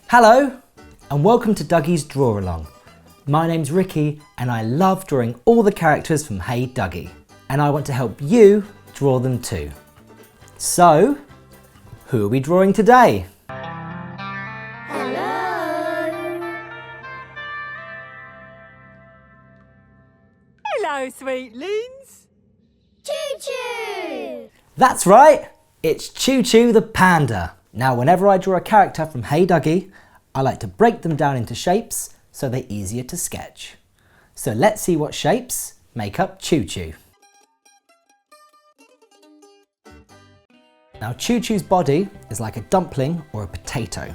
Hello and welcome to Dougie's Draw Along. My name's Ricky and I love drawing all the characters from Hey Duggee, and I want to help you draw them too. So, who are we drawing today? Hello, sweetlings. Choo-choo! That's right, it's Choo Choo the panda. Now whenever I draw a character from Hey Duggee, I like to break them down into shapes so they're easier to sketch. So let's see what shapes make up Choo Choo. Now Choo Choo's body is like a dumpling or a potato,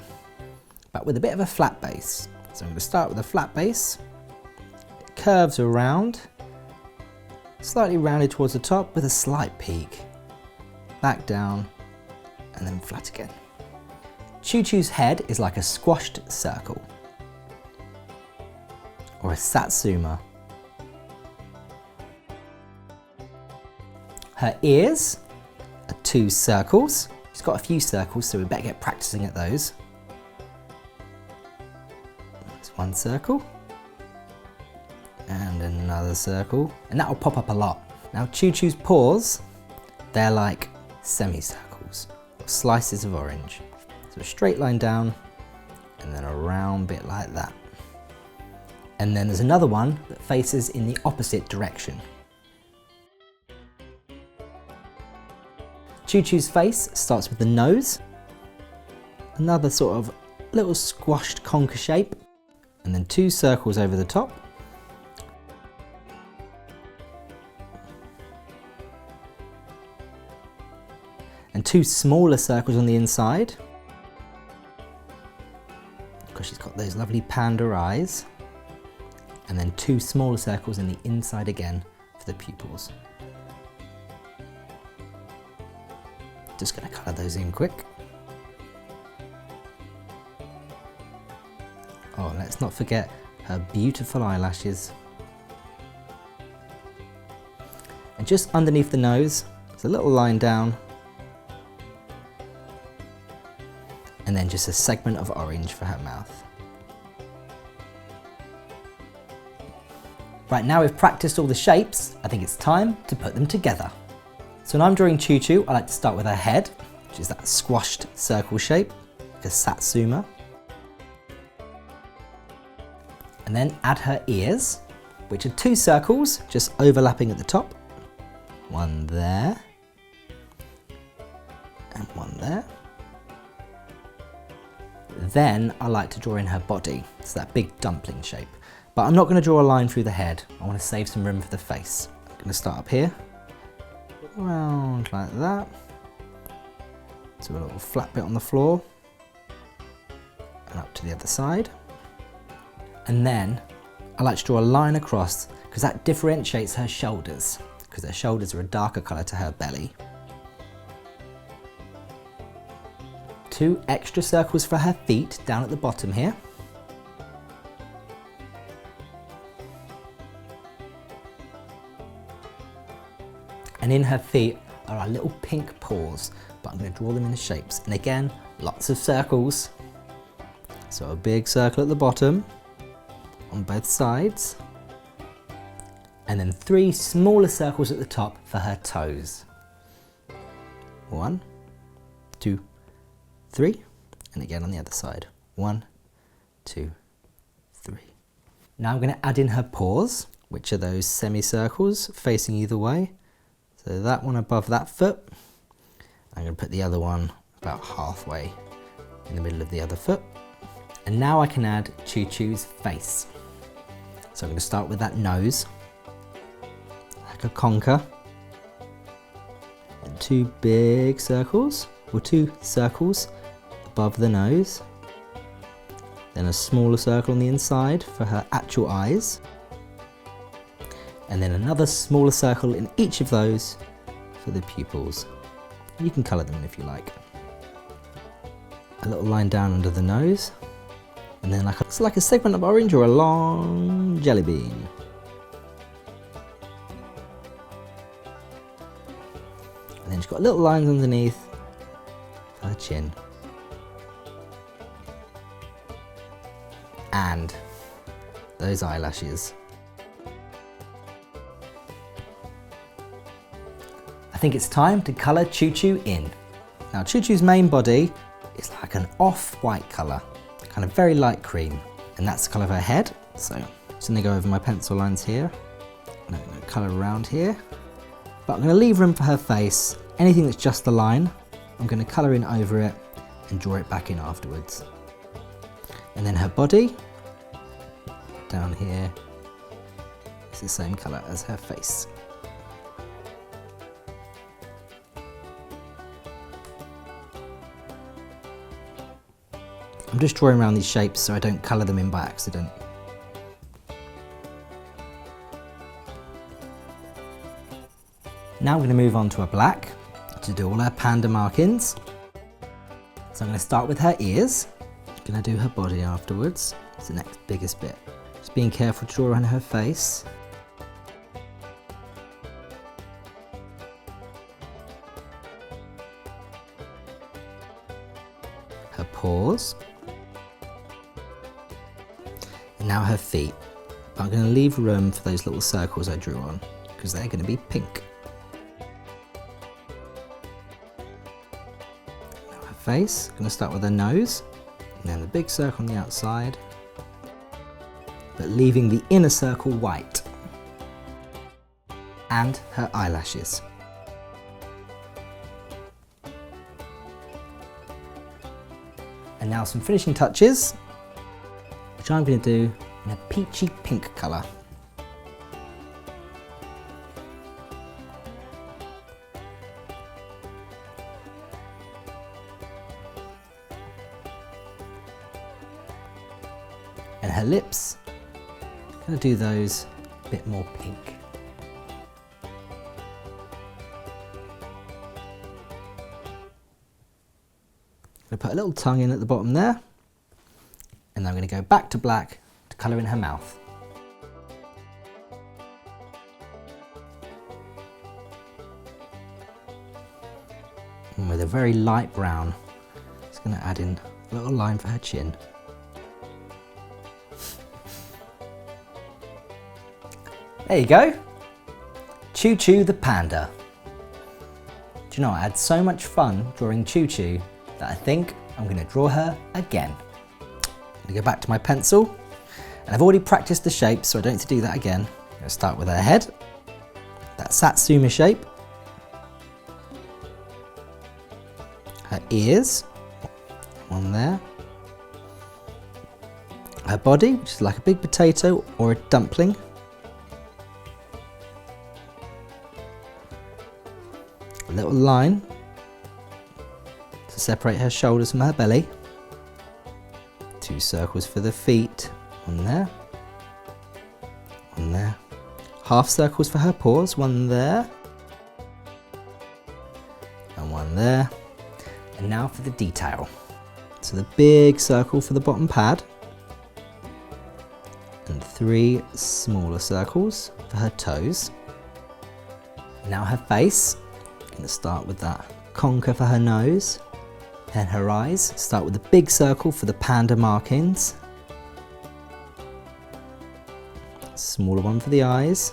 but with a bit of a flat base. So I'm going to start with a flat base. It curves around, slightly rounded towards the top with a slight peak. Back down and then flat again. Choo Choo's head is like a squashed circle or a satsuma. Her ears are 2 circles. She's got a few circles, so we better get practicing at those. There's 1 circle and another circle, and that will pop up a lot. Now Choo Choo's paws, they're like semicircles or slices of orange. So a straight line down and then a round bit like that. And then there's another one that faces in the opposite direction. Choo Choo's face starts with the nose, another sort of little squashed conker shape, and then 2 circles over the top. And 2 smaller circles on the inside. Because she's got those lovely panda eyes. And then 2 smaller circles in the inside again for the pupils. Just going to colour those in quick. Oh, let's not forget her beautiful eyelashes. And just underneath the nose, there's a little line down. And then just a segment of orange for her mouth. Right, now we've practiced all the shapes, I think it's time to put them together. So when I'm drawing Choo Choo, I like to start with her head, which is that squashed circle shape, like a satsuma. And then add her ears, which are 2 circles, just overlapping at the top. 1 there, and 1 there. Then I like to draw in her body, so that big dumpling shape. But I'm not going to draw a line through the head, I want to save some room for the face. I'm going to start up here, round like that, so a little flat bit on the floor, and up to the other side. And then I like to draw a line across, because that differentiates her shoulders, because her shoulders are a darker colour to her belly. 2 extra circles for her feet down at the bottom here. And in her feet are our little pink paws, but I'm going to draw them in the shapes. And again, lots of circles. So a big circle at the bottom on both sides. And then 3 smaller circles at the top for her toes. 1, 2, 3, and again on the other side. 1, 2, 3. Now I'm going to add in her paws, which are those semicircles facing either way. So that one above that foot. I'm going to put the other one about halfway in the middle of the other foot. And now I can add Choo Choo's face. So I'm going to start with that nose, like a conker. And 2 big circles, or 2 circles above the nose. Then a smaller circle on the inside for her actual eyes. And then another smaller circle in each of those for the pupils. You can colour them if you like. A little line down under the nose. And then it's like a segment of orange or a long jelly bean. And then she's got little lines underneath for her chin. And those eyelashes. I think it's time to colour Choo Choo in. Now Choo Choo's main body is like an off-white colour, kind of very light cream, and that's the colour of her head. So I'm just going to go over my pencil lines here, and I'm going to colour around here, but I'm going to leave room for her face. Anything that's just the line, I'm going to colour in over it and draw it back in afterwards. And then her body, down here, is the same colour as her face. I'm just drawing around these shapes so I don't colour them in by accident. Now I'm going to move on to a black to do all her panda markings. So I'm going to start with her ears. I'm going to do her body afterwards. It's the next biggest bit. Just being careful to draw around her face. Her paws. And now her feet. But I'm going to leave room for those little circles I drew on because they're going to be pink. Now her face. I'm going to start with her nose and then the big circle on the outside, but leaving the inner circle white. And her eyelashes. And now some finishing touches, which I'm going to do in a peachy pink colour. And her lips, I'm going to do those a bit more pink. I'm going to put a little tongue in at the bottom there, and then I'm going to go back to black to colour in her mouth. And with a very light brown, just going to add in a little line for her chin. There you go, Choo Choo the panda. Do you know, I had so much fun drawing Choo Choo that I think I'm going to draw her again. I'm going to go back to my pencil, and I've already practiced the shape so I don't need to do that again. I'm going to start with her head, that Satsuma shape, her ears, one there, her body, which is like a big potato or a dumpling, a little line to separate her shoulders from her belly, two circles for the feet, one there, half circles for her paws, one there, and one there, and now for the detail. So the big circle for the bottom pad, and three smaller circles for her toes. Now her face. I'm going to start with that conker for her nose, and her eyes. Start with a big circle for the panda markings, smaller one for the eyes,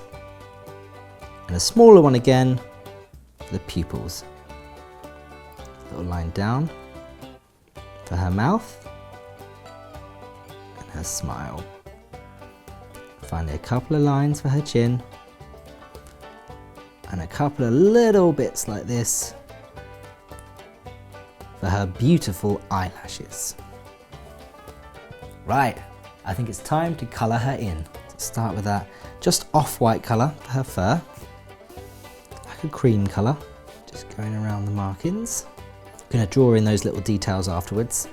and a smaller one again for the pupils. Little line down for her mouth and her smile. Finally, a couple of lines for her chin, and a couple of little bits like this for her beautiful eyelashes. Right, I think it's time to colour her in. So start with that just off-white colour for her fur, like a cream colour, just going around the markings. I'm going to draw in those little details afterwards.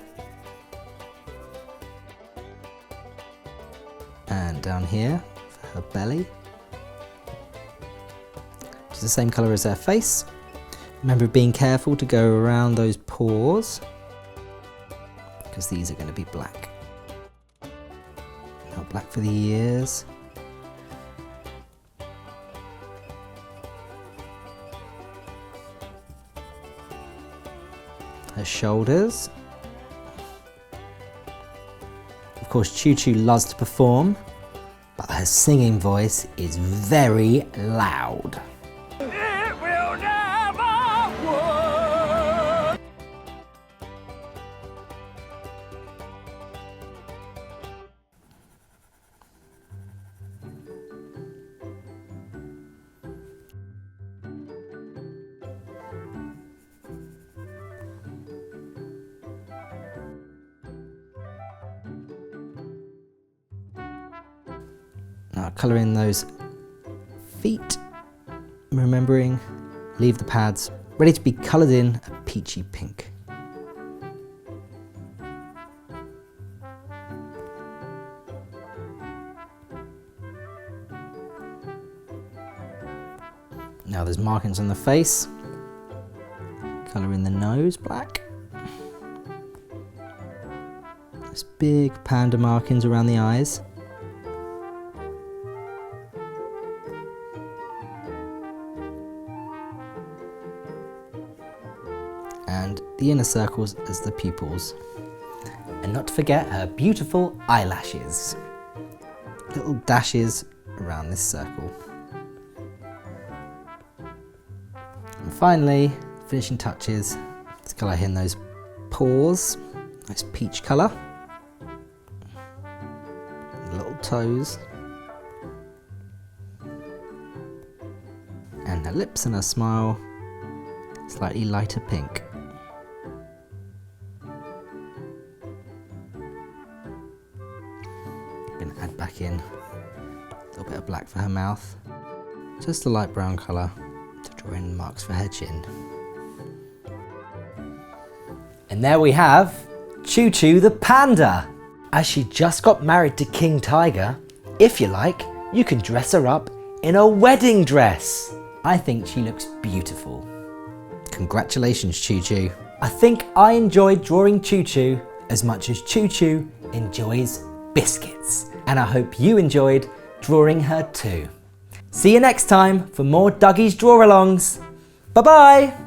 And down here for her belly, which is the same colour as her face. Remember being careful to go around those paws, because these are going to be black. Now black for the ears. Her shoulders. Of Of course, Choo Choo loves to perform, but her singing voice is very loud. It will never work. Now colour in those feet, remembering, leave the pads, ready to be coloured in a peachy pink. Now there's markings on the face, colour in the nose black. There's big panda markings around the eyes. And the inner circles as the pupils. And not to forget her beautiful eyelashes. Little dashes around this circle. And finally, finishing touches, let's colour in those paws, nice peach colour. Little toes. And her lips and her smile, slightly lighter pink. Going to add back in a little bit of black for her mouth, just a light brown colour to draw in marks for her chin. And there we have Choo Choo the panda. As she just got married to King Tiger, if you like, you can dress her up in a wedding dress. I think she looks beautiful. Congratulations, Choo Choo. I think I enjoyed drawing Choo Choo as much as Choo Choo enjoys biscuits. And I hope you enjoyed drawing her too. See you next time for more Duggie's Draw-Alongs. Bye-bye.